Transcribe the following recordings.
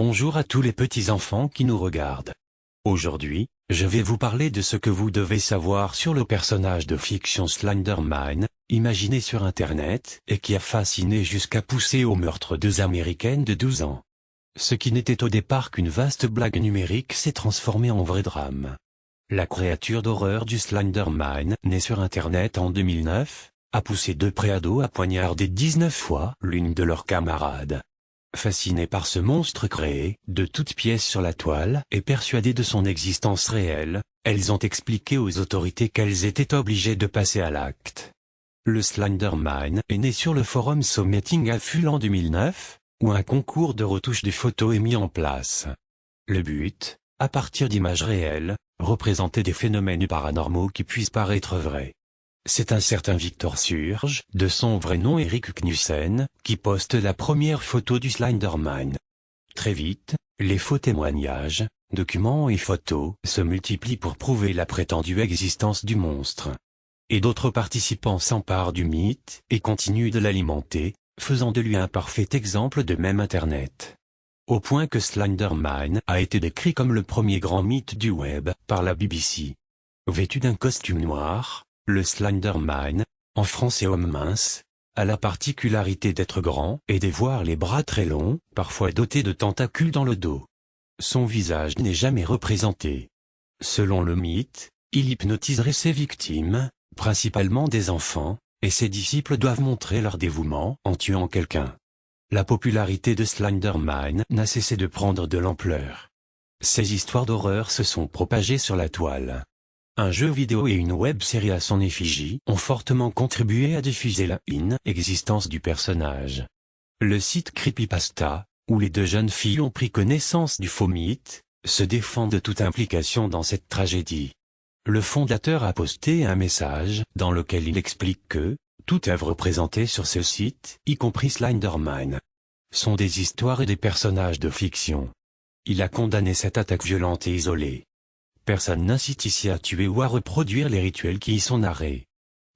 Bonjour à tous les petits enfants qui nous regardent. Aujourd'hui, je vais vous parler de ce que vous devez savoir sur le personnage de fiction Slender Man, imaginé sur Internet et qui a fasciné jusqu'à pousser au meurtre deux Américaines de 12 ans. Ce qui n'était au départ qu'une vaste blague numérique s'est transformé en vrai drame. La créature d'horreur du Slender Man, née sur Internet en 2009, a poussé deux préados à poignarder 19 fois l'une de leurs camarades. Fascinées par ce monstre créé, de toutes pièces sur la toile et persuadées de son existence réelle, elles ont expliqué aux autorités qu'elles étaient obligées de passer à l'acte. Le Slender Man est né sur le forum Something Awful en 2009, où un concours de retouche des photos est mis en place. Le but, à partir d'images réelles, représenter des phénomènes paranormaux qui puissent paraître vrais. C'est un certain Victor Surge, de son vrai nom Eric Knudsen, qui poste la première photo du Slender Man. Très vite, les faux témoignages, documents et photos se multiplient pour prouver la prétendue existence du monstre. Et d'autres participants s'emparent du mythe et continuent de l'alimenter, faisant de lui un parfait exemple de même Internet. Au point que Slender Man a été décrit comme le premier grand mythe du web par la BBC. Vêtu d'un costume noir, le Slender Man, en français homme mince, a la particularité d'être grand et d'avoir les bras très longs, parfois dotés de tentacules dans le dos. Son visage n'est jamais représenté. Selon le mythe, il hypnotiserait ses victimes, principalement des enfants, et ses disciples doivent montrer leur dévouement en tuant quelqu'un. La popularité de Slender Man n'a cessé de prendre de l'ampleur. Ces histoires d'horreur se sont propagées sur la toile. Un jeu vidéo et une web-série à son effigie ont fortement contribué à diffuser la existence du personnage. Le site Creepypasta, où les deux jeunes filles ont pris connaissance du faux mythe, se défend de toute implication dans cette tragédie. Le fondateur a posté un message dans lequel il explique que toute œuvre présentée sur ce site, y compris Slender Man, sont des histoires et des personnages de fiction. Il a condamné cette attaque violente et isolée. Personne n'incite ici à tuer ou à reproduire les rituels qui y sont narrés.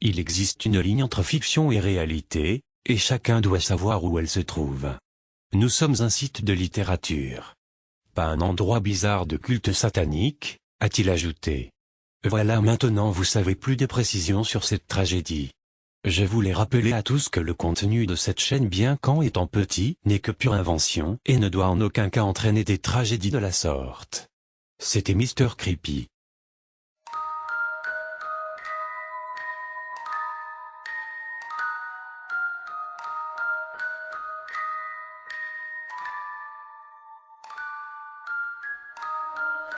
Il existe une ligne entre fiction et réalité, et chacun doit savoir où elle se trouve. Nous sommes un site de littérature. Pas un endroit bizarre de culte satanique, a-t-il ajouté. Voilà, maintenant vous savez plus de précisions sur cette tragédie. Je voulais rappeler à tous que le contenu de cette chaîne, bien qu'en étant petit, n'est que pure invention et ne doit en aucun cas entraîner des tragédies de la sorte. C'était Mr. Creepy.